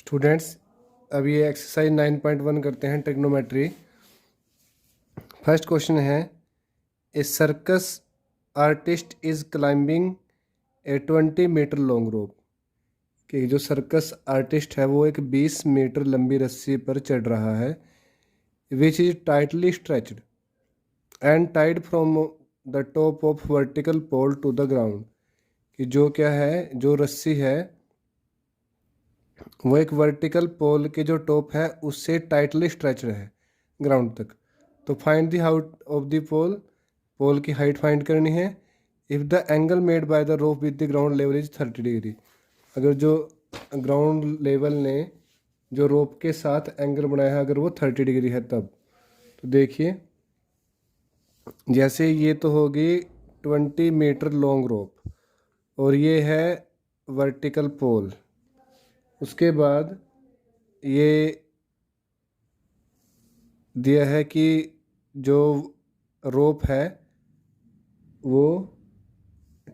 Students, अब ये exercise 9.1 करते हैं, ट्रिग्नोमेट्री। फर्स्ट क्वेश्चन है, a circus artist is climbing a 20 metre long rope. कि जो सर्कस आर्टिस्ट है वो एक 20 मीटर लंबी रस्सी पर चढ़ रहा है, which is tightly stretched and tied from the top of vertical pole to the ground. कि जो क्या है, जो रस्सी है वो एक वर्टिकल पोल के जो टॉप है उससे टाइटली स्ट्रेच है ग्राउंड तक। तो find the height of the pole, pole की हाइट फाइंड करनी है। If the angle made by the rope with the ground level is 30 degree. अगर जो ग्राउंड लेवल ने जो रोप के साथ एंगल बनाया है अगर वो 30 डिग्री है तब। तो देखिए, जैसे ये तो होगी 20 मीटर लॉन्ग रोप और ये है वर्टिकल पोल। उसके बाद ये दिया है कि जो रोप है वो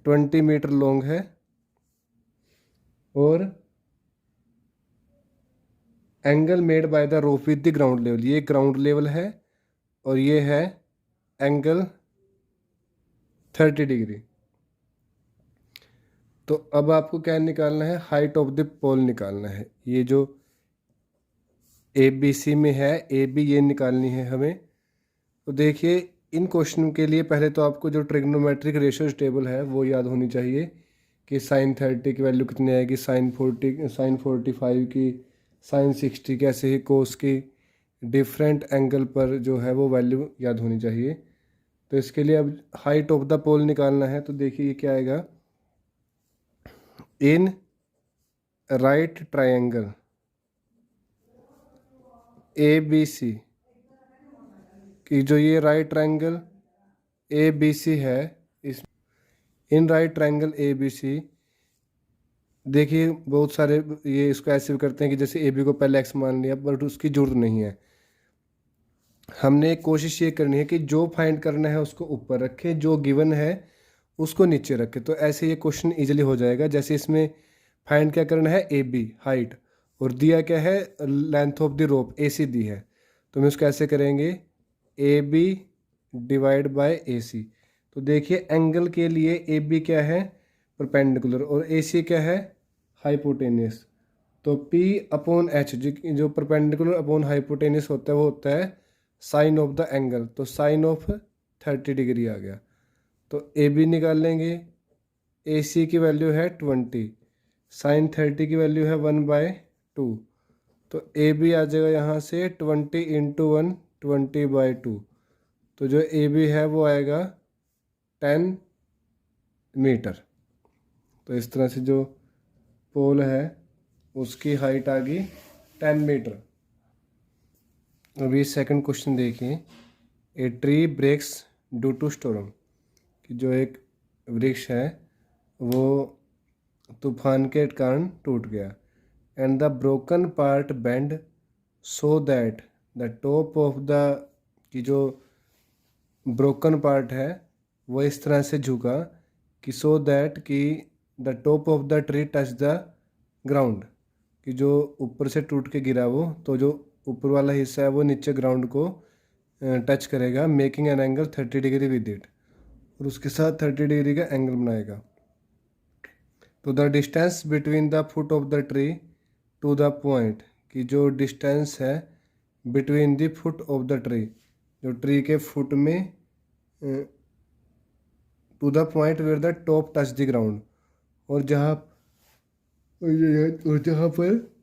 20 मीटर लॉन्ग है और angle made by the rope with the ground level, ये ग्राउंड लेवल है और ये है एंगल 30 डिग्री। तो अब आपको क्या निकालना है, हाइट ऑफ द पोल निकालना है। ये जो ए बी सी में है, ए बी ये निकालनी है हमें। तो देखिए, इन क्वेश्चन के लिए पहले तो आपको जो ट्रिग्नोमेट्रिक रेशियोज टेबल है वो याद होनी चाहिए कि साइन 30 की वैल्यू कितनी आएगी, साइन 45 की, साइन 60 की, ऐसे ही कोस की डिफरेंट एंगल पर जो है वो वैल्यू याद होनी चाहिए। तो इसके लिए अब हाइट ऑफ द पोल निकालना है। तो देखिए ये क्या आएगा, in right triangle A B C, कि जो ये right triangle A B C है, इस in right triangle A B C, देखिए बहुत सारे ये इसको ऐसे भी करते हैं कि जैसे ए बी को पहले एक्स मान लिया, बट उसकी जरूरत नहीं है। हमने कोशिश ये करनी है कि जो फाइंड करना है उसको ऊपर रखें, जो गिवन है उसको नीचे रखें। तो ऐसे ये क्वेश्चन इजीली हो जाएगा। जैसे इसमें फाइंड क्या करना है, ए बी हाइट, और दिया क्या है, लेंथ ऑफ द रोप ए सी दी है। तो हम इसको ऐसे करेंगे, ए बी डिवाइड बाय ए सी। तो देखिए एंगल के लिए ए बी क्या है, परपेंडिकुलर, और ए सी क्या है, हाइपोटेनियस। तो P अपॉन एच, जो परपेंडिकुलर अपॉन हाइपोटेनियस होता है वो होता है साइन ऑफ द एंगल। तो साइन ऑफ 30 डिग्री आ गया। तो ए बी निकाल लेंगे, ए सी की वैल्यू है 20, साइन 30 की वैल्यू है 1/2। तो ए बी आ जाएगा यहाँ से 20 इंटू 1, 20/2। तो जो ए बी है वो आएगा 10 मीटर। तो इस तरह से जो पोल है उसकी हाइट आ गई 10 मीटर। अभी सेकंड क्वेश्चन देखिए, a tree breaks due to storm. कि जो एक वृक्ष है वो तूफान के कारण टूट गया, and the broken part bend so that the top of the, कि जो ब्रोकन पार्ट है वो इस तरह से झुका कि सो दैट कि the top of the tree touch the ground. कि जो ऊपर से टूट के गिरा वो, तो जो ऊपर वाला हिस्सा है वो नीचे ग्राउंड को टच करेगा, making an angle 30 degree with it, और उसके साथ 30 डिग्री का एंगल बनाएगा। तो the distance between the foot of the tree to the point, कि जो डिस्टेंस है between the foot of the tree, जो ट्री के फुट में, to the point where the top touch the ground, और जहाँ पर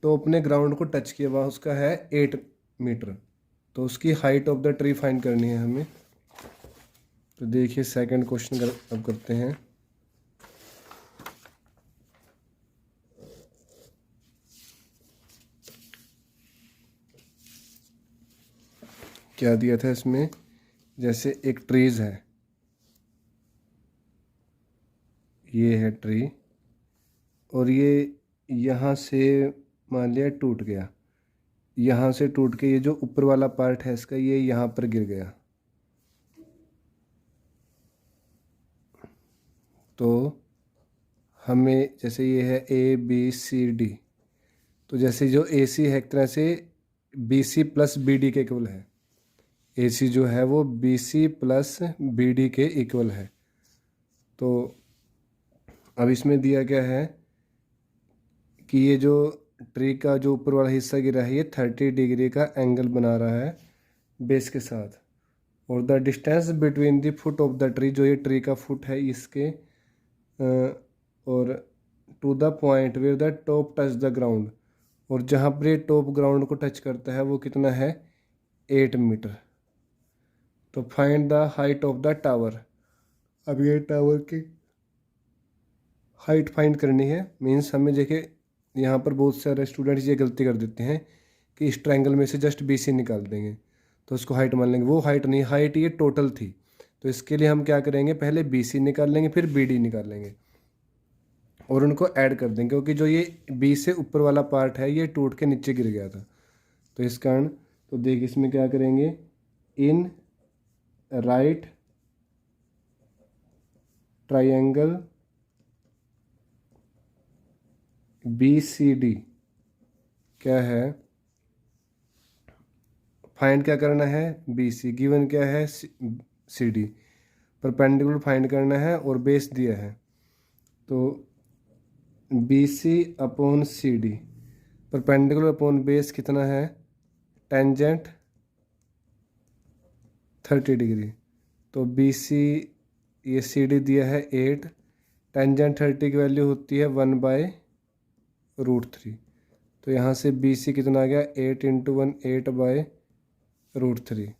टॉप ने ग्राउंड को टच किया वहाँ उसका है 8 मीटर। तो उसकी height of the tree find करनी है हमें। तो देखिए सेकंड क्वेश्चन अब करते हैं। क्या दिया था इसमें, जैसे एक ट्रीज है, ये है ट्री, और ये यहाँ से मान लिया टूट गया, यहाँ से टूट के ये जो ऊपर वाला पार्ट है इसका ये यहाँ पर गिर गया। तो हमें जैसे ये है ए बी सी डी, तो जैसे जो ए सी है एक तरह से B C plus B D के इक्वल है, ए सी जो है वो B C plus B D के इक्वल है। तो अब इसमें दिया गया है कि ये जो ट्री का जो ऊपर वाला हिस्सा गिरा है ये 30 डिग्री का एंगल बना रहा है बेस के साथ, और the distance between the foot of the tree, जो ये ट्री का फुट है इसके और to the point where the top touch the ground, और जहाँ पर ये टॉप ग्राउंड को टच करता है वो कितना है 8 मीटर। तो find the height of the tower. अब ये टावर की हाइट फाइंड करनी है। मीन्स हमें देखिए यहाँ पर बहुत सारे स्टूडेंट्स ये गलती कर देते हैं कि इस ट्रायंगल में से जस्ट बी सी निकाल देंगे तो उसको हाइट मान लेंगे। वो हाइट नहीं, हाइट ये टोटल थी। तो इसके लिए हम क्या करेंगे, पहले बी सी निकाल लेंगे फिर बी डी निकाल लेंगे और उनको ऐड कर देंगे, क्योंकि जो ये बी से ऊपर वाला पार्ट है ये टूट के नीचे गिर गया था। तो इस कारण तो देख इसमें क्या करेंगे, in right triangle B C D क्या है, फाइंड क्या करना है बी सी, गिवन क्या है सी डी, परपेंडिकुलर फाइंड करना है और बेस दिया है। तो B C upon C D, perpendicular upon base कितना है, टेंजेंट 30 डिग्री। तो बी सी ये सी डी दिया है 8, टेंजेंट 30 की वैल्यू होती है 1/√3। तो यहाँ से बी सी कितना आ गया 8 × 1 8/√3।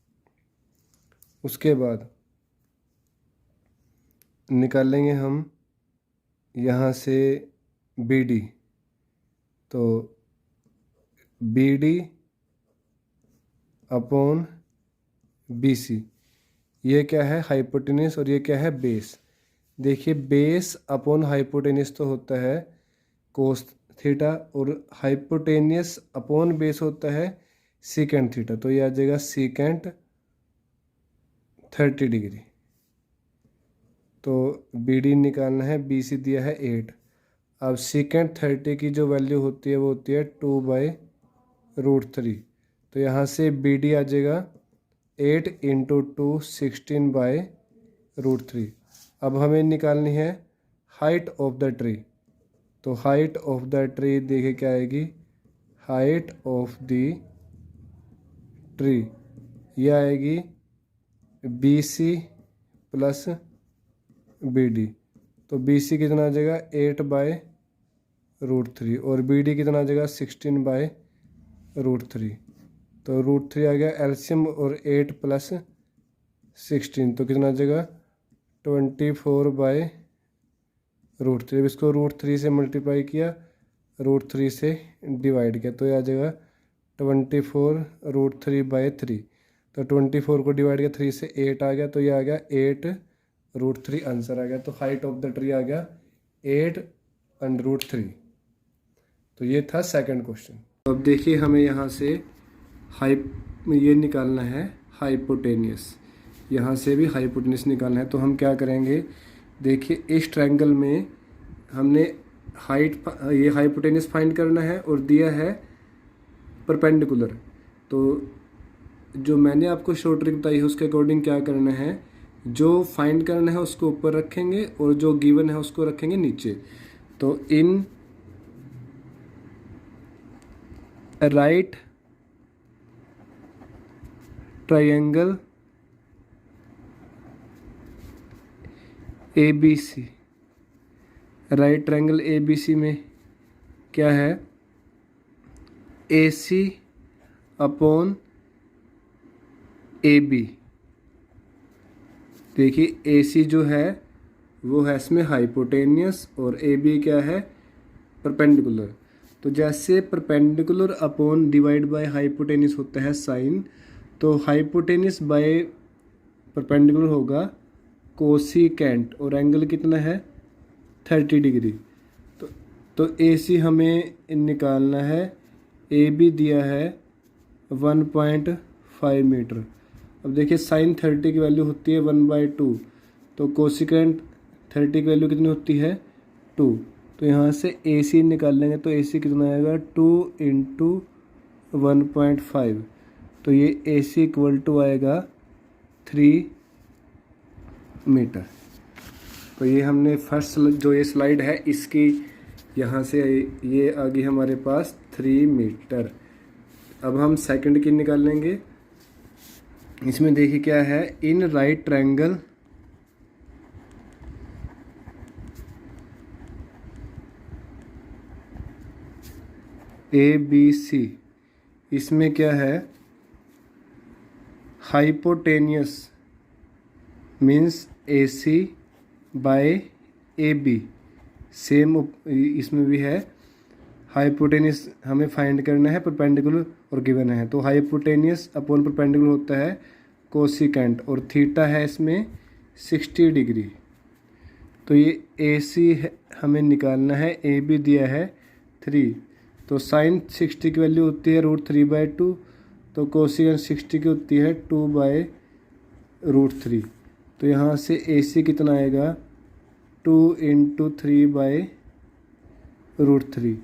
उसके बाद निकालेंगे हम यहाँ से बी डी। तो B D upon B C, ये क्या है हाइपोटेनस और ये क्या है बेस। देखिए बेस अपॉन हाइपोटेनस तो होता है कोस थीटा और हाइपोटेनियस अपॉन बेस होता है सीकेंट थीटा। तो ये आ जाएगा सीकेंट 30 डिग्री। तो बी डी निकालना है, बी सी दिया है 8। अब सीकेंट 30 की जो वैल्यू होती है वो होती है 2/√3। तो यहाँ से बी डी आ जाएगा 8 × 2 16/√3। अब हमें निकालनी है हाइट ऑफ द ट्री। तो हाइट ऑफ द ट्री देखिए क्या आएगी, हाइट ऑफ द ट्री ये आएगी B C plus B D. तो बी सी कितना आ जाएगा 8/√3 और बी डी कितना आ जाएगा 16/√3। तो √3 आ गया एलसीएम और 8 + 16 तो कितना आ जाएगा 24/√3। अब इसको √3 से मल्टीप्लाई किया, √3 से डिवाइड किया तो ये आ जाएगा 24√3/3। तो 24 को डिवाइड किया 3 से 8 आ गया तो ये आ गया 8√3 आंसर आ गया। तो हाइट ऑफ द ट्री आ गया 8√3। तो ये था सेकंड क्वेश्चन। तो अब देखिए हमें यहाँ से ये निकालना है हाइपोटेनियस, यहाँ से भी हाइपोटेनियस निकालना है। तो हम क्या करेंगे, देखिए इस ट्रायंगल में हमने ये हाइपोटेनियस फाइंड करना है और दिया है परपेंडिकुलर। तो जो मैंने आपको शॉर्ट ट्रिक बताई है उसके अकॉर्डिंग क्या करना है, जो फाइंड करना है उसको ऊपर रखेंगे और जो गिवन है उसको रखेंगे नीचे। तो in right triangle A B C, right triangle A B C में क्या है A C upon A B. देखिए ए सी जो है वो है इसमें हाइपोटेनियस और ए बी क्या है परपेंडिकुलर। तो जैसे perpendicular upon divide by hypotenuse होता है साइन, तो हाइपोटेनियस बाय परपेंडिकुलर होगा कोसिकेंट और एंगल कितना है 30 डिग्री। तो ए सी हमें निकालना है, ए बी दिया है 1.5 मीटर। अब देखिए साइन 30 की वैल्यू होती है 1/2, तो कोसिकेंट 30 की वैल्यू कितनी होती है 2। तो यहाँ से AC निकालेंगे तो AC कितना आएगा 2 इंटू 1.5, तो ये AC इक्वल टू आएगा 3 मीटर। तो ये हमने फर्स्ट जो ये स्लाइड है इसकी यहाँ से ये आ गई हमारे पास 3 मीटर। अब हम सेकंड की निकालेंगे। इसमें देखिए क्या है, इन राइट ट्रायंगल ABC, इसमें क्या है, hypotenuse means AC by AB, same इसमें भी है। हाइपोटेनियस हमें फाइंड करना है, परपेंडिकुलर और गिवन है, तो हाइपोटेनियस अपॉन परपेंडिकुलर होता है कोसिकेंट, और थीटा है इसमें 60 डिग्री। तो ये AC हमें निकालना है, AB दिया है 3, तो साइन 60 की वैल्यू होती है √3/2, तो कोसिकेंट 60 की होती है 2/√3। तो यहाँ से AC कितना आएगा 2 इंटू 3/√3,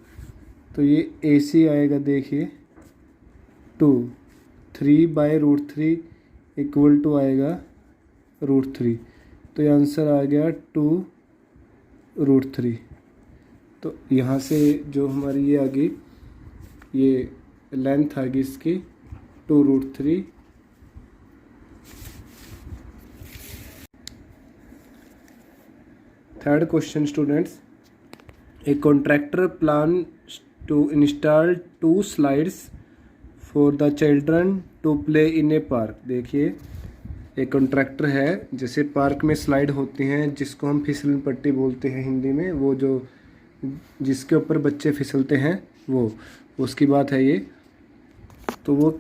तो ये AC आएगा देखिए 2, 3/√3 इक्वल टू आएगा √3, तो ये आंसर आ गया 2√3। तो यहाँ से जो हमारी ये आ गई, ये लेंथ आ गई इसकी 2√3। Third question students, a contractor plan to install 2 slides for the children to play in a park. देखिए एक कॉन्ट्रैक्टर है, जैसे पार्क में स्लाइड होती हैं जिसको हम फिसलन पट्टी बोलते हैं हिंदी में, वो जो जिसके ऊपर बच्चे फिसलते हैं वो, उसकी बात है ये। तो वो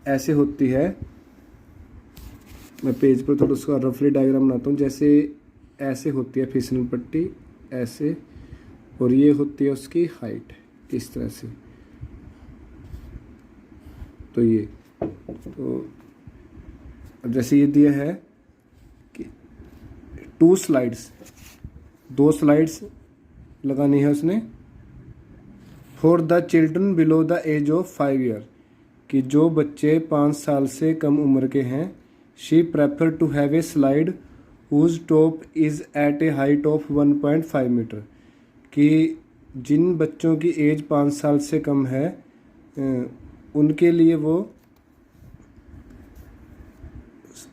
ऐसे होती है, मैं पेज पर थोड़ा उसका रफली डायग्राम बनाता हूँ। जैसे ऐसे होती है फिसलन पट्टी ऐसे, और ये होती है उसकी हाइट इस तरह से। तो ये तो अब जैसे ये दिया है कि 2 स्लाइड्स, 2 स्लाइड्स लगानी है उसने for the children below the age of 5 year, कि जो बच्चे 5 साल से कम उम्र के हैं। She prefer to have a slide whose top is at a height of 1.5 metre, कि जिन बच्चों की एज 5 साल से कम है उनके लिए वो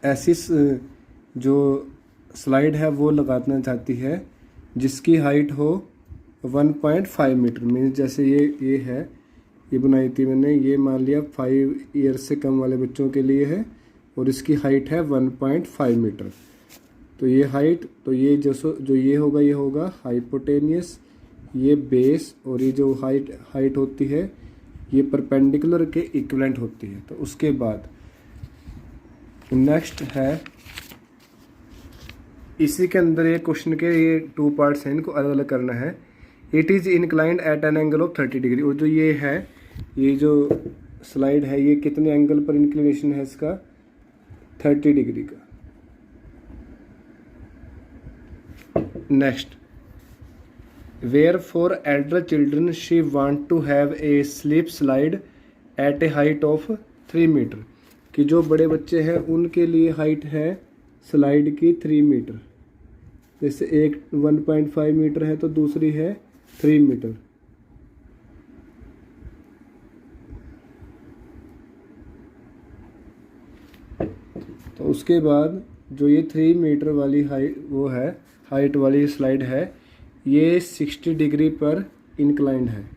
ऐसी जो स्लाइड है वो लगाना चाहती है जिसकी हाइट हो 1.5 मीटर। मीन्स जैसे ये है, ये बनाई थी मैंने, ये मान लिया 5 ईयर से कम वाले बच्चों के लिए है, और इसकी हाइट है 1.5 मीटर। तो ये हाइट, तो ये जो ये होगा हाइपोटेनियस, ये बेस, और ये जो हाइट होती है ये परपेंडिकुलर के इक्विवेलेंट होती है। तो उसके बाद नेक्स्ट है, इसी के अंदर ये क्वेश्चन के ये 2 पार्ट्स हैं, इनको अलग अलग करना है। It is inclined at an angle of 30 degree, और जो ये है, ये जो स्लाइड है ये कितने एंगल पर इंक्लिनेशन है इसका, 30 डिग्री का। Next, where for elder children she want to have a slip slide at a height of 3 metre, कि जो बड़े बच्चे हैं उनके लिए हाइट है स्लाइड की 3 मीटर। जैसे एक 1.5 मीटर है तो दूसरी है 3 मीटर। तो उसके बाद जो ये 3 मीटर वाली हाइट वो है, हाइट वाली स्लाइड है, ये 60 डिग्री पर इंक्लाइंड है।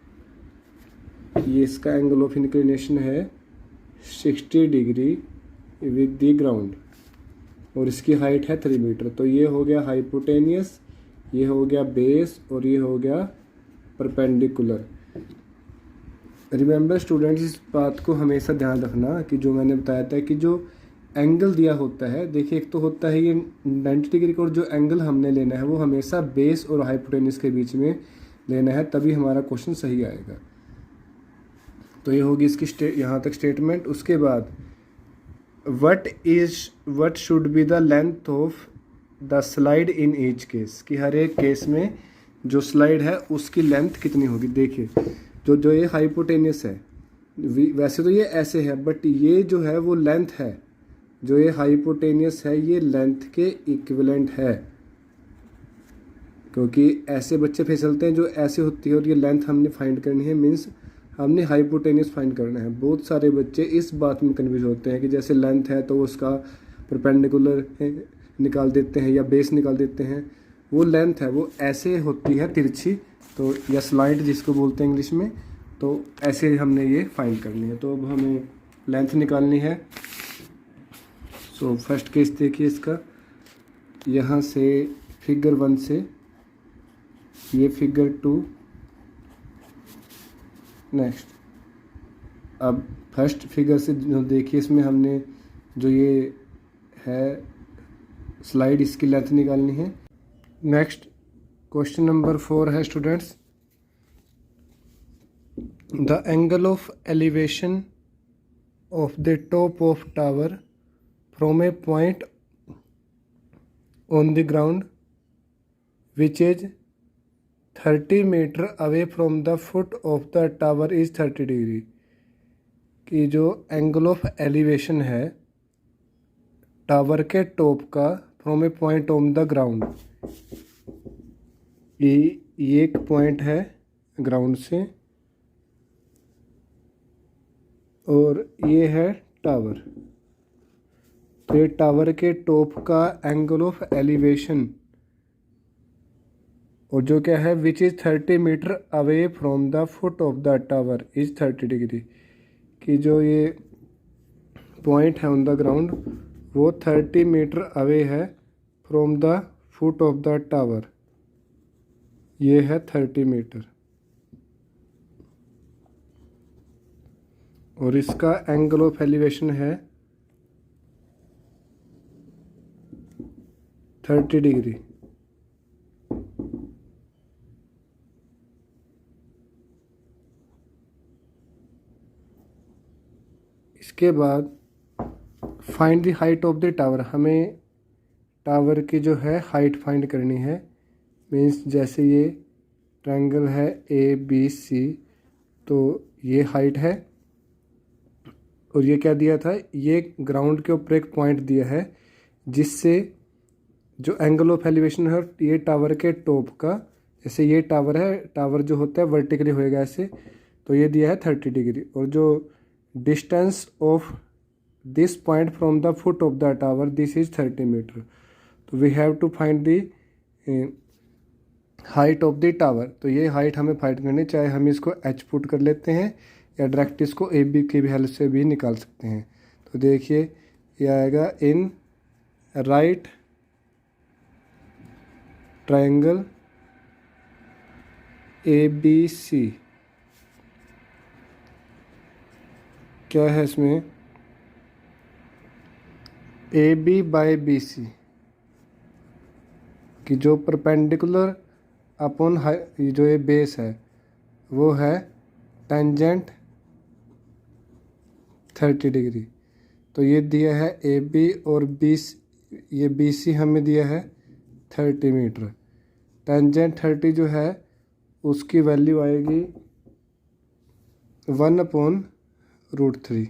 ये इसका एंगल ऑफ इंक्लिनेशन है 60 डिग्री विद द ग्राउंड, और इसकी हाइट है 3 मीटर। तो ये हो गया हाइपोटेनियस, ये हो गया बेस, और ये हो गया परपेंडिकुलर। रिमेंबर स्टूडेंट्स, इस बात को हमेशा ध्यान रखना कि जो मैंने बताया था कि जो एंगल दिया होता है, देखिए एक तो होता है ये 90 डिग्री का, और जो एंगल हमने लेना है वो हमेशा बेस और हाइपोटेनियस के बीच में लेना है, तभी हमारा क्वेश्चन सही आएगा। तो ये होगी इसकी यहाँ तक स्टेटमेंट। उसके बाद what should be the length of the slide in each case, कि हर एक केस में जो स्लाइड है उसकी लेंथ कितनी होगी। देखिए जो ये हाइपोटेनियस है, वैसे तो ये ऐसे है, बट ये जो है वो लेंथ है, जो ये हाइपोटेनियस है ये लेंथ के इक्विवेलेंट है, क्योंकि ऐसे बच्चे फिसलते हैं जो ऐसे होती है और ये लेंथ हमने फाइंड करनी है, मीन्स हमने हाइपोटेनियस फाइंड करना है। बहुत सारे बच्चे इस बात में कन्फ्यूज होते हैं कि जैसे लेंथ है तो उसका परपेंडिकुलर निकाल देते हैं या बेस निकाल देते हैं, वो लेंथ है वो ऐसे होती है तिरछी, तो या स्लाइड जिसको बोलते हैं इंग्लिश में, तो ऐसे हमने ये फाइंड करनी है। तो अब हमें लेंथ निकालनी है। सो फर्स्ट केस देखिए इसका, यहाँ से फिगर 1 से ये फिगर 2, नेक्स्ट अब फर्स्ट फिगर से जो देखिए इसमें हमने जो ये है स्लाइड, इसकी लेंथ निकालनी है। नेक्स्ट क्वेश्चन नंबर 4 है students, the angle of elevation of the top of tower from a point on the ground which is 30 metre away from the foot of the tower is 30 degree. कि जो angle of elevation है tower के top का from a point on the ground, ये एक point है ground से और ये है टावर, तो ये टावर के टॉप का एंगल ऑफ एलिवेशन, और जो क्या है which is 30 metre away from the foot of the tower is 30 degree. कि जो ये पॉइंट है ऑन द ग्राउंड वो 30 मीटर अवे है from the foot of the tower, ये है 30 मीटर, और इसका एंगल ऑफ एलिवेशन है 30 डिग्री। इसके बाद find the height of the tower, हमें टावर की जो है हाइट फाइंड करनी है। मीन्स जैसे ये ट्रायंगल है ABC, तो ये हाइट है, और ये क्या दिया था, ये ग्राउंड के ऊपर एक पॉइंट दिया है जिससे जो एंगल ऑफ एलिवेशन है ये टावर के टॉप का, जैसे ये टावर है, टावर जो होता है वर्टिकली होएगा ऐसे, तो ये दिया है 30 डिग्री, और जो distance of this point from the foot of the tower this is 30 metre. तो we have to find the height of the tower, तो ये हाइट हमें फाइंड करनी, चाहे हम इसको h पुट कर लेते हैं या डायरेक्ट इसको AB की भी हेल्प से भी निकाल सकते हैं। तो देखिए ये आएगा इन राइट ट्रायंगल ABC, क्या है इसमें AB बाय BC कि जो परपेंडिकुलर अपॉन जो ये बेस है वो है टेंजेंट 30 डिग्री। तो ये दिया है AB और ये BC हमें दिया है 30 मीटर। टेंजेंट 30 जो है उसकी वैल्यू आएगी 1/√3।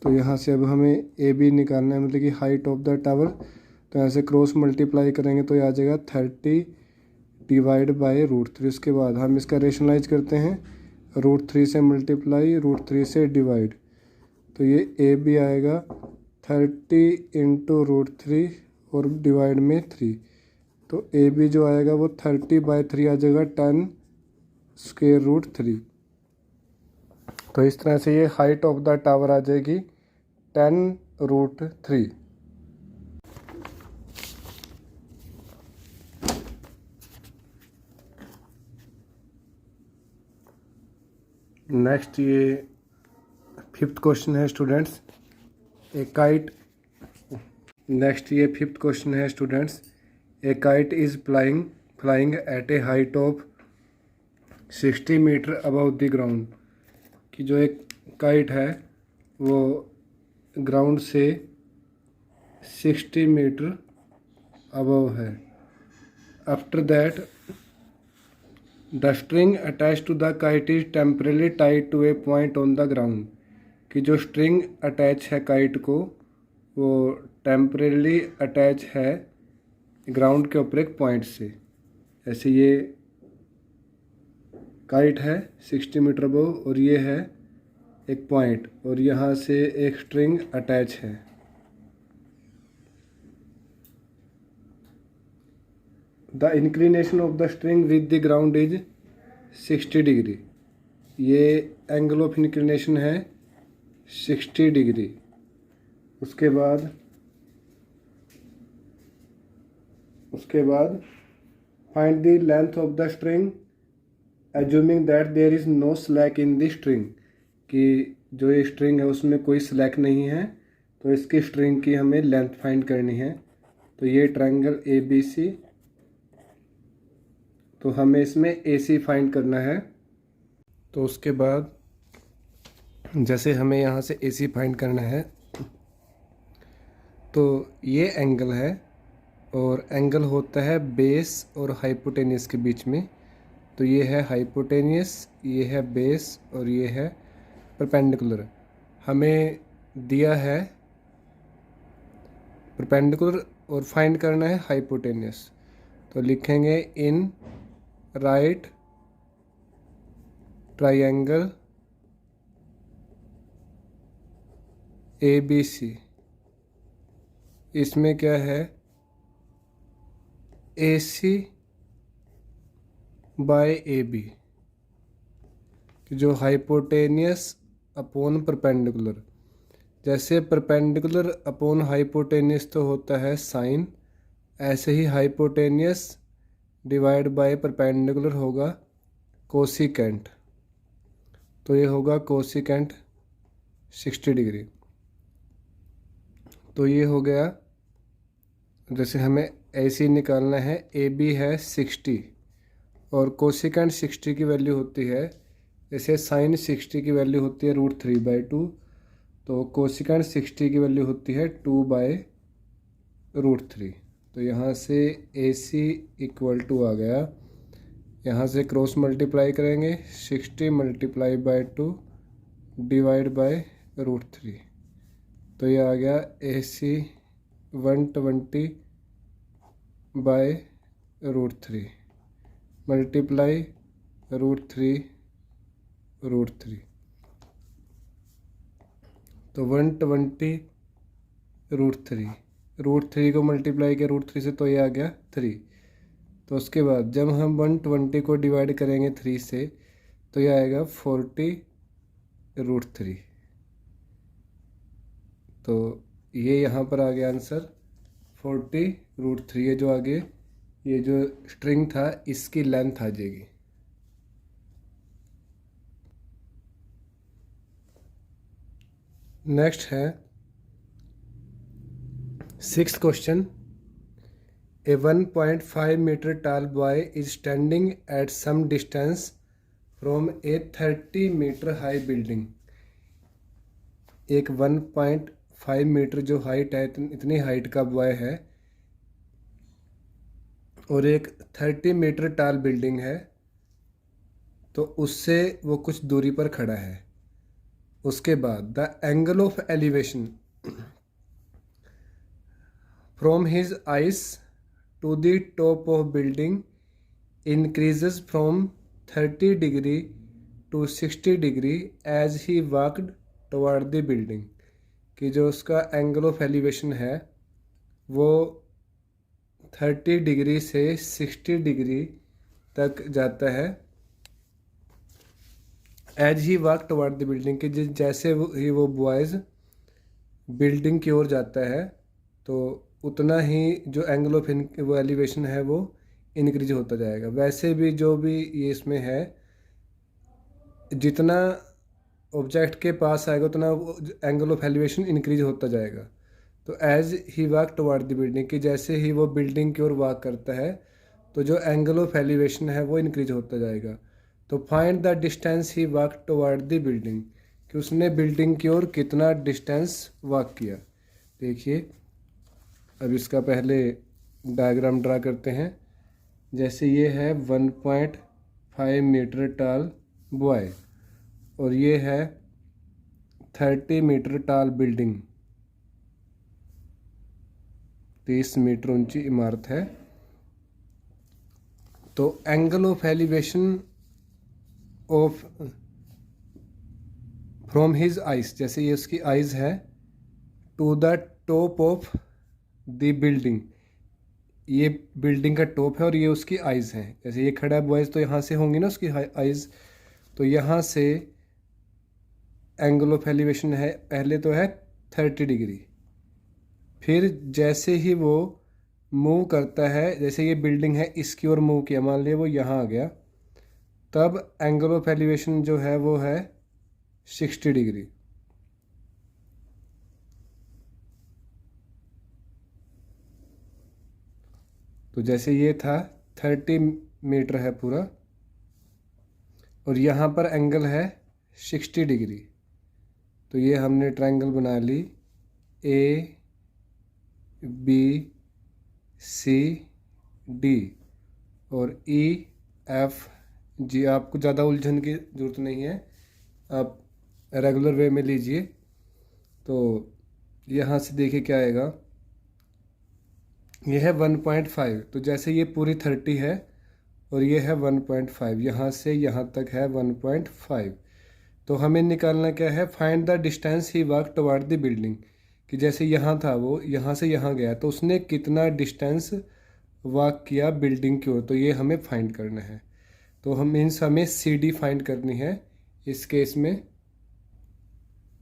तो यहाँ से अब हमें AB निकालना है, मतलब कि हाइट ऑफ द टावर, तो यहाँ से क्रॉस मल्टीप्लाई करेंगे तो ये आ जाएगा 30 डिवाइड बाय √3। उसके बाद हम इसका रेशनलाइज करते हैं, √3 से मल्टीप्लाई, √3 से डिवाइड, तो ये AB आएगा 30 इंटू √3 और डिवाइड में 3, तो AB जो आएगा वो 30/3 आ जाएगा 10√3। तो इस तरह से ये हाइट ऑफ द टावर आ जाएगी 10√3। नेक्स्ट ये 5th क्वेश्चन है स्टूडेंट्स, ए काइट। नेक्स्ट ये 5th क्वेश्चन है students, a kite is flying at a height of 60 metre above the ground. कि जो एक काइट है वो ग्राउंड से 60 मीटर अबव है। After that the string attach to the kite is temporarily tied to a point on the ground, कि जो string attach है काइट को वो टेम्परेली अटैच है ग्राउंड के ऊपर एक पॉइंट से। ऐसे ये काइट है 60 मीटर अबव और ये है एक पॉइंट और यहाँ से एक स्ट्रिंग अटैच है। The inclination of the string with the ground is 60 degree. ये एंगल ऑफ इंक्लिनेशन है 60 डिग्री। उसके बाद find the length of the string assuming that there is no slack in the string, कि जो ये string है उसमें कोई स्लैक नहीं है, तो इसकी स्ट्रिंग की हमें लेंथ फाइंड करनी है। तो ये ट्रायंगल ए बी सी, तो हमें इसमें ए सी फाइंड करना है। तो उसके बाद जैसे हमें यहाँ से ए सी फाइंड करना है, तो ये एंगल है और एंगल होता है बेस और हाइपोटेनियस के बीच में। तो ये है हाइपोटेनियस, ये है बेस और ये है परपेंडिकुलर। हमें दिया है परपेंडिकुलर और फाइंड करना है हाइपोटेनियस। तो लिखेंगे in right triangle A B C, इसमें क्या है A C by A B, जो हाइपोटेनियस अपॉन परपेंडिकुलर। जैसे परपेंडिकुलर अपॉन हाइपोटेनियस तो होता है साइन, ऐसे ही हाइपोटेनियस डिवाइड बाय परपेंडिकुलर होगा कोसिकेंट। तो ये होगा कोसिकेंट 60 डिग्री। तो ये हो गया। जैसे हमें ऐसे निकालना है, ए बी है 60 और कोसिकेंट 60 की वैल्यू होती है, जैसे साइन 60 की वैल्यू होती है √3/2, तो कोसिकेंट 60 की वैल्यू होती है 2/√3। तो यहाँ से ए सी इक्वल टू आ गया, यहाँ से क्रॉस मल्टीप्लाई करेंगे 60 × 2 डिवाइड बाय √3। तो ये आ गया ए सी 120/√3 मल्टीप्लाई √3। तो 120√3 को मल्टीप्लाई किया √3 से, तो ये आ गया 3। तो उसके बाद जब हम 120 को डिवाइड करेंगे 3 से, तो ये आएगा 40√3। तो ये यहाँ पर आ गया आंसर 40√3। ये जो आगे ये जो स्ट्रिंग था इसकी लेंथ आ जाएगी। नेक्स्ट है 6th question. A 1.5 metre tall boy is standing at some distance from a 30 metre high building. एक 1.5 मीटर जो हाइट है, इतनी हाइट का बॉय है और एक 30 मीटर टॉल बिल्डिंग है, तो उससे वो कुछ दूरी पर खड़ा है। उसके बाद the angle of elevation from his eyes to the top of building increases from 30 degree to 60 degree as he walked toward the building, कि जो उसका एंगल ऑफ एलिवेशन है वो 30 डिग्री से 60 डिग्री तक जाता है as he walk toward the building, कि जैसे ही वो बॉयज़ बिल्डिंग की ओर जाता है तो उतना ही जो एंगल ऑफ वो एलिवेशन है वो इंक्रीज होता जाएगा। वैसे भी जो भी ये इसमें है, जितना ऑब्जेक्ट के पास आएगा उतना एंगल ऑफ एलिवेशन इंक्रीज होता जाएगा। तो as he walk toward the building, कि जैसे ही वो बिल्डिंग की ओर वॉक करता है तो जो एंगल ऑफ एलिवेशन है वो इंक्रीज होता जाएगा। तो फाइंड द डिस्टेंस ही वॉक टुवर्ड द बिल्डिंग, कि उसने बिल्डिंग की ओर कितना डिस्टेंस वॉक किया। देखिए अब इसका पहले डायग्राम ड्रा करते हैं। जैसे ये है 1.5 मीटर टाल बॉय और ये है 30 मीटर टाल बिल्डिंग, 30 मीटर ऊंची इमारत है। तो angle of elevation of from his eyes, जैसे ये उसकी आइज है, to the top of the building, ये बिल्डिंग का टॉप है और ये उसकी आइज है। जैसे ये खड़ा है बॉयज तो यहाँ से होंगी ना उसकी आइज, तो यहाँ से एंगल ऑफ एलिवेशन है, पहले तो है 30 डिग्री। फिर जैसे ही वो मूव करता है, जैसे ये बिल्डिंग है इसकी ओर मूव किया, मान लिया वो यहाँ आ गया, तब एंगल ऑफ एलिवेशन जो है वो है 60 डिग्री। तो जैसे ये था 30 मीटर है पूरा और यहाँ पर एंगल है 60 डिग्री। तो ये हमने ट्रायंगल बना ली ए बी सी डी और ई एफ जी। आपको ज़्यादा उलझन की ज़रूरत नहीं है, आप रेगुलर वे में लीजिए। तो यहाँ से देखिए क्या आएगा, ये है 1.5। तो जैसे ये पूरी 30 है और ये है 1.5, यहाँ से यहाँ तक है 1.5। तो हमें निकालना क्या है, फाइंड द डिस्टेंस ही वॉक टुवर्ड द बिल्डिंग, कि जैसे यहाँ था वो यहाँ से यहाँ गया तो उसने कितना डिस्टेंस वॉक किया बिल्डिंग की ओर, तो ये हमें फाइंड करना है। तो हमें सी डी फाइंड करनी है इस केस में।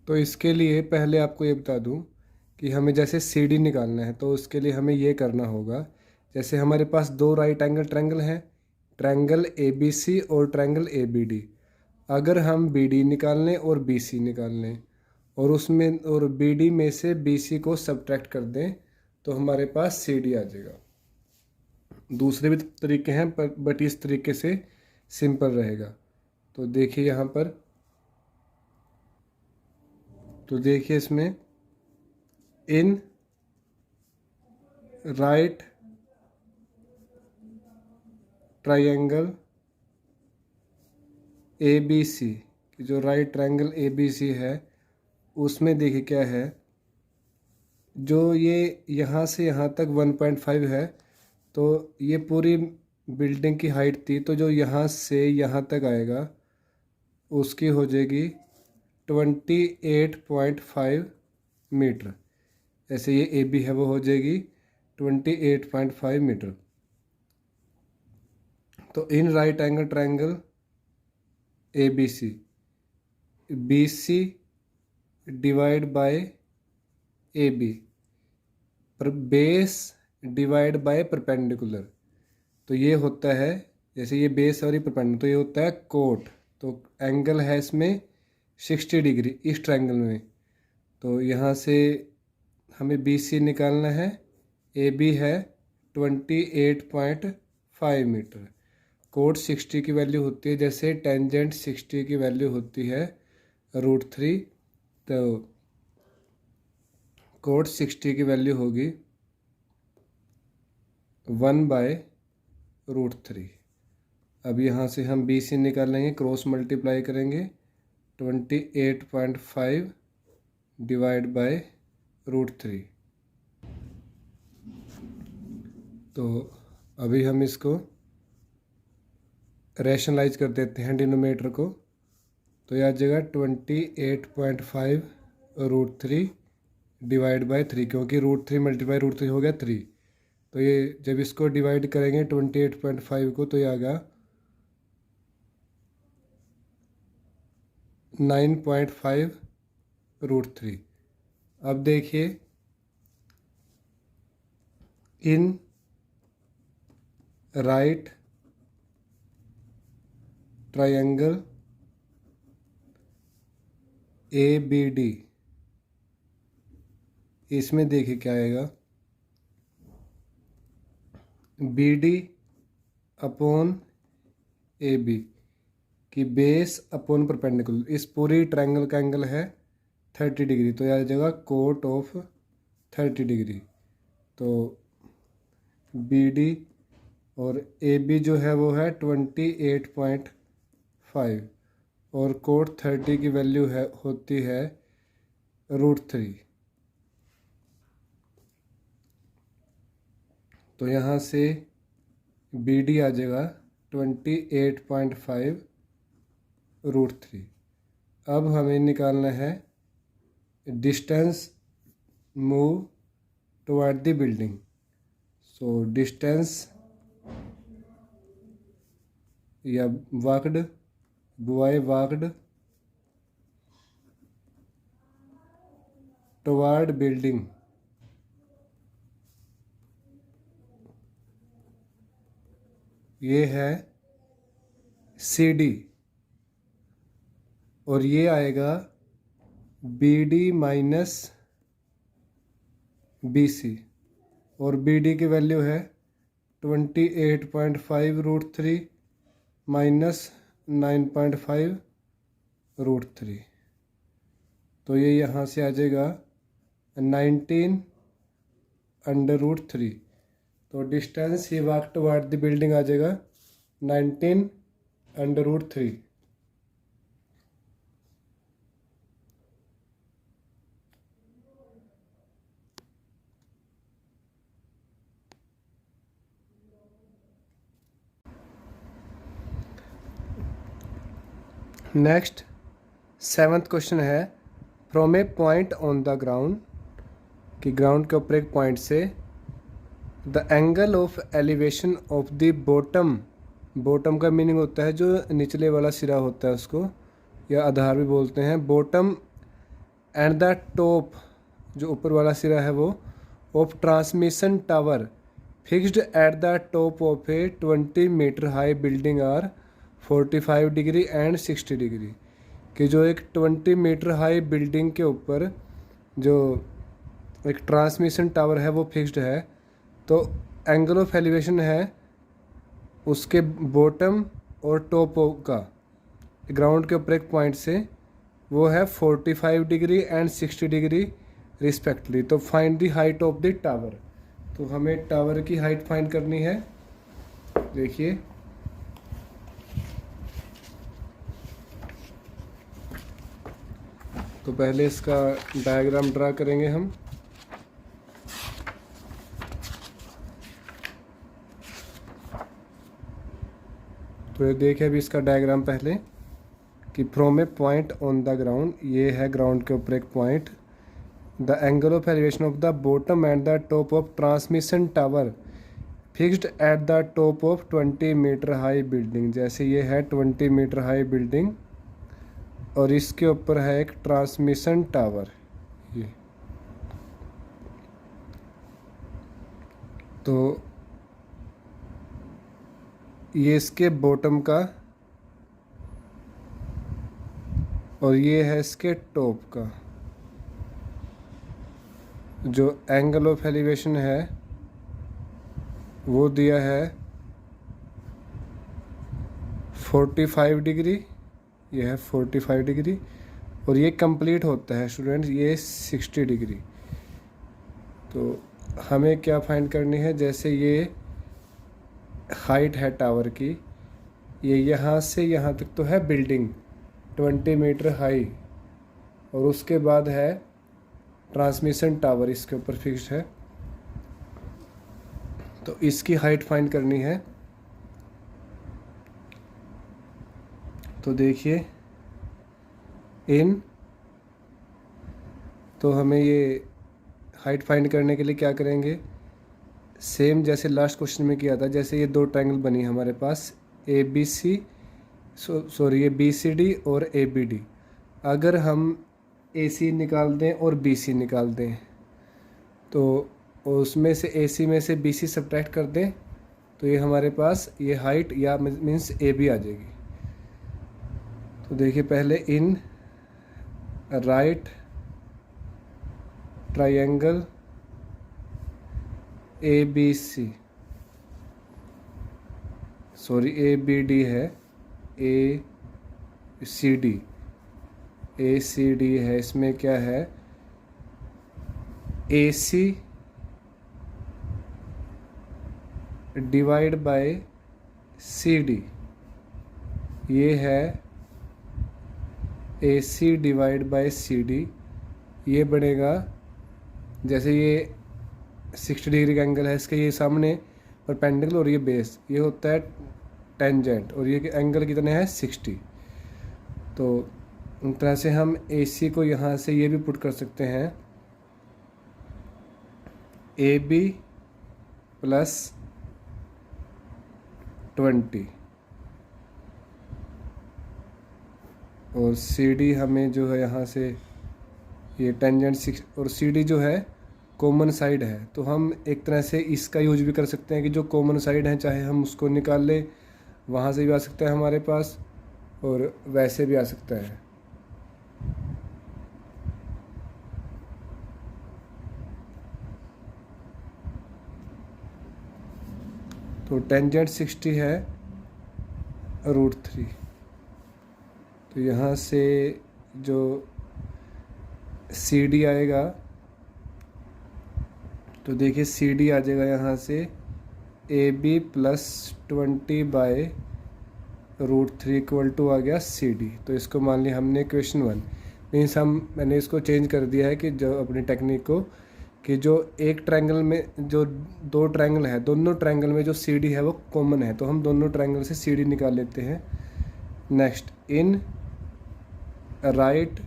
तो इसके लिए पहले आपको ये बता दूं कि हमें जैसे सी डी निकालना है तो उसके लिए हमें ये करना होगा, जैसे हमारे पास दो राइट एंगल ट्रायंगल हैं, ट्रायंगल ए बी सी और ट्रायंगल ए बी डी। अगर हम बी डी निकाल लें और बी सी निकाल लें और उसमें और बी डी में से बी सी को सब्ट्रैक्ट कर दें तो हमारे पास सी डी आ जाएगा। दूसरे भी तरीके हैं पर बट इस तरीके से सिंपल रहेगा। तो देखिए यहाँ पर, तो देखिए इसमें in right triangle A B C, जो right triangle A B C है उसमें देखिए क्या है, जो ये यहाँ से यहाँ तक 1.5 है, तो ये पूरी बिल्डिंग की हाइट थी, तो जो यहाँ से यहाँ तक आएगा उसकी हो जाएगी 28.5 मीटर। ऐसे ये ए बी है वो हो जाएगी 28.5 मीटर। तो in right angle triangle A B C divide by A B, पर बेस डिवाइड बाय परपेंडिकुलर। तो ये होता है, जैसे ये बेस और ये परपेंडिकुलर, तो ये होता है कोट। तो एंगल है इसमें 60 डिग्री इस ट्रायंगल में। तो यहाँ से हमें बी सी निकालना है, ए बी है 28.5 मीटर। कोट 60 की वैल्यू होती है, जैसे टेंजेंट 60 की वैल्यू होती है √3। तो कोट 60 की वैल्यू होगी 1/√3। अब यहाँ से हम बी सी निकालेंगे, क्रॉस मल्टीप्लाई करेंगे, 28.5 डिवाइड बाय √3। तो अभी हम इसको रैशनलाइज कर देते हैं डिनोमिनेटर को। तो यह आ जाएगा 28.5 √3 डिवाइड बाय 3, क्योंकि √3 मल्टीप्लाई √3 हो गया 3। तो ये जब इसको डिवाइड करेंगे 28.5 को तो ये आ गया 9.5 √3। अब देखिए in right triangle A B D, इसमें देखिए क्या आएगा, B D upon A B की बेस अपॉन परपेंडिकुलर, इस पूरी ट्रायंगल का एंगल है 30 डिग्री। तो यह आ जाएगा कोट ऑफ 30 डिग्री। तो बी डी और ए बी जो है वो है 28.5 और कोट 30 की वैल्यू है होती है √3। तो यहाँ से बी डी आ जाएगा 28.5 √3। अब हमें निकालना है distance move toward the building. So distance या walked, boy walked toward building, ये है सी डी और ये आएगा B D minus B C और बी डी की वैल्यू है 28.5 √3 माइनस 9.5 √3। तो ये यहाँ से आ जाएगा 19 अंडर √3। तो डिस्टेंस ही वॉक टुवर्ड द बिल्डिंग आ जाएगा 19 अंडर √3। नेक्स्ट 7th क्वेश्चन है from a point on the ground, कि ग्राउंड के ऊपर एक पॉइंट से the angle of elevation of the bottom, bottom का मीनिंग होता है जो निचले वाला सिरा होता है उसको, या आधार भी बोलते हैं, बॉटम एंड द टॉप जो ऊपर वाला सिरा है वो, of transmission tower fixed at the top of a 20 metre high building are 45 degree and 60 degree, कि जो एक 20 मीटर हाई बिल्डिंग के ऊपर जो एक ट्रांसमिशन टावर है वो फिक्स्ड है, तो एंगल ऑफ एलिवेशन है उसके बॉटम और टॉप का ग्राउंड के ऊपर एक पॉइंट से, वो है 45 डिग्री एंड 60 डिग्री रिस्पेक्टली। तो find the height of the tower. तो हमें टावर की हाइट फाइंड करनी है। देखिए तो पहले इसका डायग्राम ड्रा करेंगे हम। तो ये देखिए अभी इसका डायग्राम पहले कि from a point on the ground, ये है ग्राउंड के ऊपर एक point, the angle of elevation of the bottom and the top of transmission tower fixed at the top of 20 metre high building. जैसे ये है 20 मीटर हाई बिल्डिंग और इसके ऊपर है एक ट्रांसमिशन टावर, ये तो ये इसके बॉटम का और ये है इसके टॉप का। जो एंगल ऑफ एलिवेशन है वो दिया है 45 डिग्री, ये है 45 डिग्री और ये कंप्लीट होता है स्टूडेंट्स ये 60 डिग्री। तो हमें क्या फाइंड करनी है, जैसे ये हाइट है टावर की, ये यहाँ से यहाँ तक तो है बिल्डिंग 20 मीटर हाई और उसके बाद है ट्रांसमिशन टावर इसके ऊपर फिक्स्ड है, तो इसकी हाइट फाइंड करनी है। तो देखिए तो हमें ये हाइट फाइंड करने के लिए क्या करेंगे, सेम जैसे लास्ट क्वेश्चन में किया था। जैसे ये दो ट्रायंगल बनी हमारे पास ए बी सी, सॉरी ये बी सी डी और ए बी डी। अगर हम ए सी निकाल दें और बी सी निकाल दें तो उसमें से ए सी में से बी सी सब्ट्रैक्ट कर दें तो ये हमारे पास ये हाइट या मीन्स ए बी आ जाएगी। तो देखिए पहले in right triangle A B C, sorry A B D है, ए सी डी है, इसमें क्या है A C divide by C D, ये है A C divide by C D, ये बनेगा जैसे ये 60 डिग्री का एंगल है, इसके ये सामने परपेंडिकुलर और ये बेस, ये होता है टेंजेंट, और ये एंगल कितने हैं 60। तो इस तरह से हम ए सी को यहाँ से ये भी पुट कर सकते हैं ए बी प्लस 20 और सी डी हमें जो है यहाँ से ये टेंजेंट 6 और सी डी जो है कॉमन साइड है, तो हम एक तरह से इसका यूज भी कर सकते हैं कि जो कॉमन साइड है चाहे हम उसको निकाल लें, वहाँ से भी आ सकता है हमारे पास और वैसे भी आ सकता है। तो टेंजेंट 60 है √3, तो यहाँ से जो सी डी आएगा, तो देखिए सी डी आ जाएगा यहाँ से A B plus 20 by √3 equal to आ गया सी डी। तो इसको मान लिया हमने इक्वेशन 1, मीन्स मैंने इसको चेंज कर दिया है कि जो अपनी टेक्निक को, कि जो एक ट्रायंगल में जो दो ट्रायंगल है, दोनों ट्रायंगल में जो सी डी है वो कॉमन है, तो हम दोनों ट्रायंगल से सी डी निकाल लेते हैं। Next, in right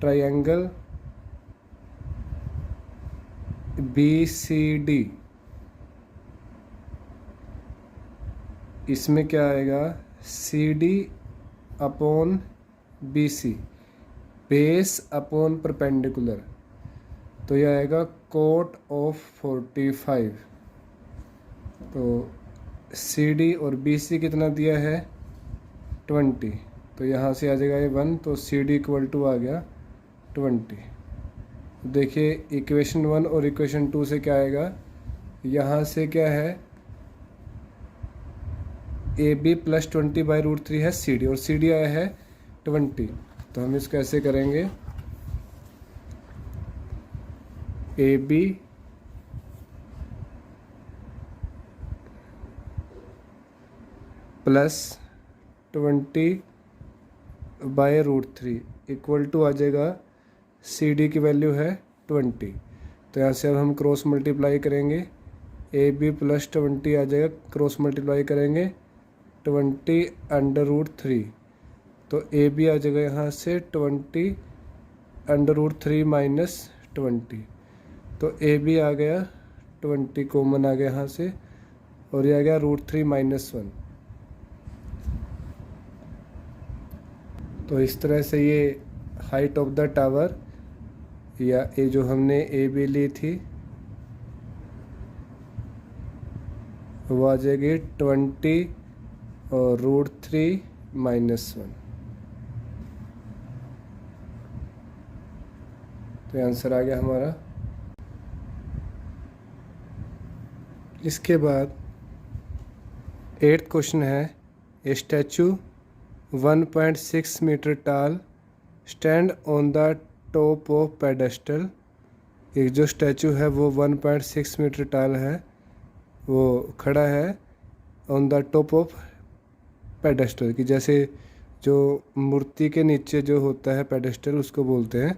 triangle B C D, इसमें क्या आएगा C D upon B C, base upon perpendicular, तो यह आएगा कोट ऑफ 45। तो सी डी और बी सी कितना दिया है 20, तो यहाँ से आ जाएगा ये 1, तो सी डी इक्वल टू आ गया 20। देखिए इक्वेशन 1 और इक्वेशन 2 से क्या आएगा, यहाँ से क्या है ए बी प्लस 20 बाई √3 है सी डी, और सी डी आया है 20, तो हम इसको ऐसे करेंगे A B plus 20 by √3 equal to आ जाएगा सी डी की वैल्यू है 20, तो यहाँ से अब हम क्रॉस मल्टीप्लाई करेंगे, ए बी प्लस 20 आ जाएगा, क्रॉस मल्टीप्लाई करेंगे 20 अंडर √3, तो ए बी आ जाएगा यहाँ से 20 अंडर √3 माइनस 20, तो ए बी आ गया 20 कॉमन आ गया यहाँ से, और ये आ गया √3 माइनस 1। तो इस तरह से ये हाइट ऑफ द टावर, या ये जो हमने ए बी ली थी वो आ जाएगी 20 और √3 माइनस 1, तो ये आंसर आ गया हमारा। इसके बाद 8th क्वेश्चन है, ए स्टैचू 1.6 मीटर टाल stand on the top of pedestal, एक जो स्टैचू है वो 1.6 मीटर टाल है, वो खड़ा है on the top of pedestal, कि जैसे जो मूर्ति के नीचे जो होता है पेडेस्टल उसको बोलते हैं।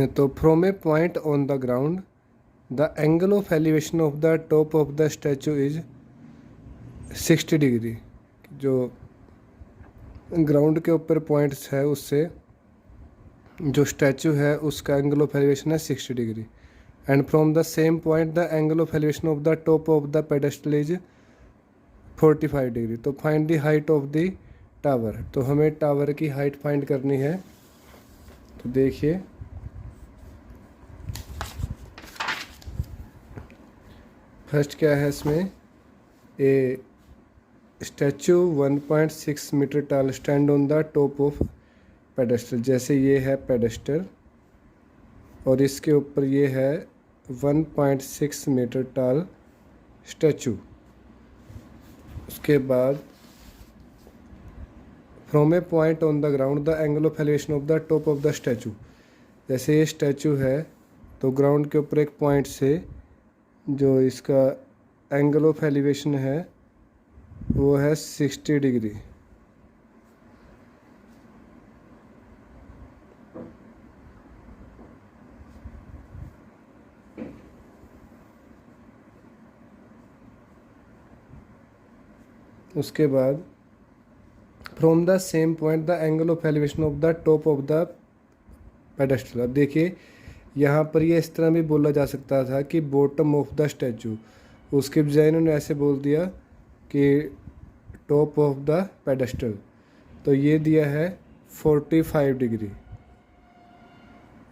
तो from a point on the ground the angle of elevation of the top of the statue is 60 degree, जो ग्राउंड के ऊपर पॉइंट्स है उससे जो स्टैचू है उसका एंगल ऑफ एलिवेशन है 60 degree, and from the same point the angle of elevation of the top of the pedestal is 45 degree. तो find the height of the tower, तो हमें टावर की हाइट फाइंड करनी है। तो देखिए फर्स्ट क्या है इसमें, ए स्टैचू 1.6 मीटर टाल stand on the top of pedestal, जैसे ये है पेडेस्टल और इसके ऊपर ये है 1.6 मीटर टाल स्टैचू। उसके बाद from a point on the ground the angle of elevation of the top of the statue, जैसे ये स्टैचू है तो ग्राउंड के ऊपर एक पॉइंट से जो इसका एंगल ऑफ एलिवेशन है वो है 60 डिग्री। उसके बाद from the same point the angle of elevation of the top of the pedestal. अब देखिए यहाँ पर ये इस तरह भी बोला जा सकता था कि बॉटम ऑफ द स्टैचू, उसके बजाय इन्होंने ऐसे बोल दिया कि टॉप ऑफ द पेडेस्टल। तो ये दिया है 45 डिग्री।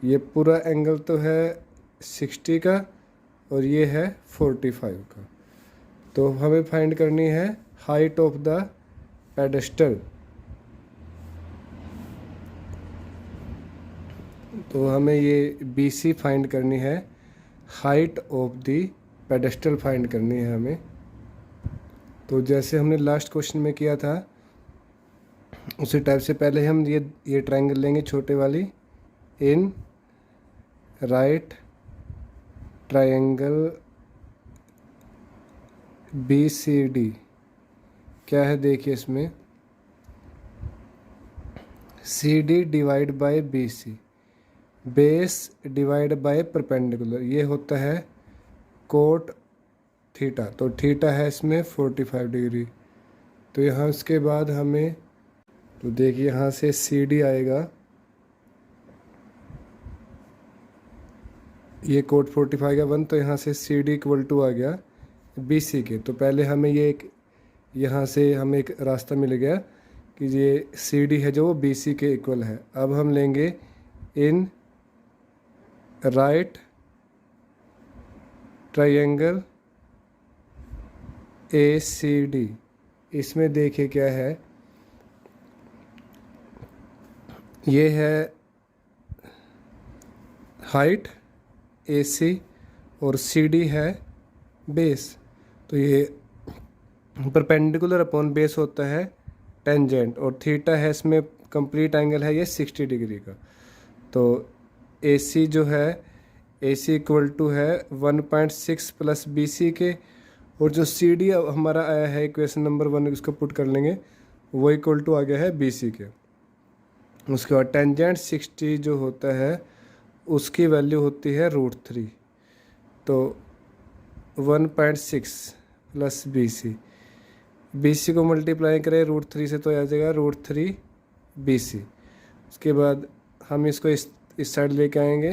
ये पूरा एंगल तो है 60 का और ये है 45 का। तो हमें फाइंड करनी है हाइट ऑफ द पेडेस्टल। तो हमें ये BC फाइंड करनी है, height of the pedestal find करनी है हमें। तो जैसे हमने लास्ट क्वेश्चन में किया था उसी टाइप से पहले हम ये ट्रायंगल लेंगे छोटे वाली। इन राइट ट्रायंगल BCD क्या है देखिए इसमें, CD divide by BC, base divide by perpendicular, ये होता है कोट थीटा। तो थीटा है इसमें 45 डिग्री। तो यहाँ उसके बाद हमें, तो देखिए यहाँ से CD आएगा, ये कोट 45 का 1, तो यहाँ से CD इक्वल टू आ गया BC के। तो पहले हमें ये यहाँ से हमें एक रास्ता मिल गया कि ये CD है जो वो BC के इक्वल है। अब हम लेंगे इन राइट ट्रायंगल ACD। इसमें देखिए क्या है, ये है हाइट AC और CD है बेस। तो ये परपेंडिकुलर अपॉन बेस होता है टेंजेंट, और थीटा है इसमें कंप्लीट एंगल है ये 60 डिग्री का। तो AC जो है AC इक्वल टू है 1.6 प्लस BC के, और जो CD हमारा आया है इक्वेशन नंबर 1 इसको पुट कर लेंगे, वो इक्वल टू आ गया है BC के। उसके बाद टेंजेंट 60 जो होता है उसकी वैल्यू होती है √3। तो 1.6 प्लस BC को मल्टीप्लाई करें √3 से तो आ जाएगा √3 BC। उसके बाद हम इसको इस साइड लेके आएंगे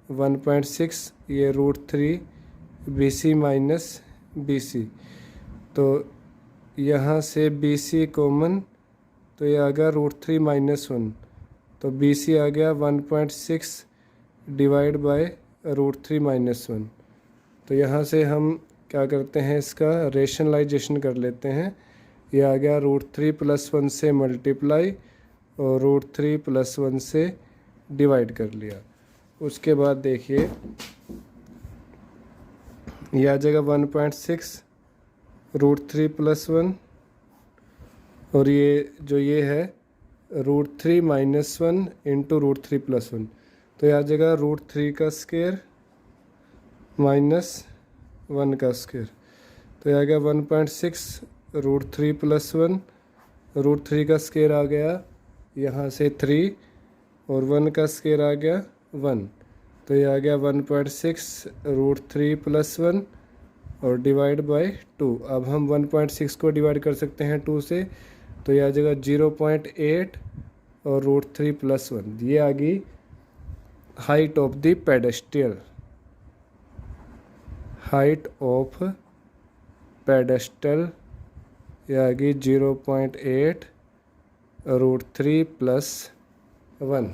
1.6, ये √3 BC माइनस BC। तो यहाँ से BC कॉमन, तो ये आ गया √3 माइनस 1। तो BC आ गया 1.6 डिवाइड बाय √3 माइनस 1। तो यहाँ से हम क्या करते हैं, इसका रेशनलाइजेशन कर लेते हैं। ये आ गया √3 प्लस 1 से मल्टीप्लाई और √3 प्लस 1 से डिवाइड कर लिया। उसके बाद देखिए ये आ जाएगा 1.6 √3 प्लस 1, और ये है √3 माइनस 1 इंटू √3 प्लस 1। तो ये आ जाएगा √3 का स्क्वायर माइनस 1 का स्क्वायर। तो ये आ गया 1.6 √3 प्लस 1, √3 का स्क्वायर आ गया यहाँ से 3, और 1 का स्क्वायर आ गया 1। तो ये आ गया 1.6 √3 प्लस 1 और डिवाइड बाय 2। अब हम 1.6 को डिवाइड कर सकते हैं 2 से, तो ये आ जाएगा 0.8 और √3 प्लस 1। ये आ गई height of the pedestal. Height of pedestal ये आ गई 0.8 √3 प्लस 1।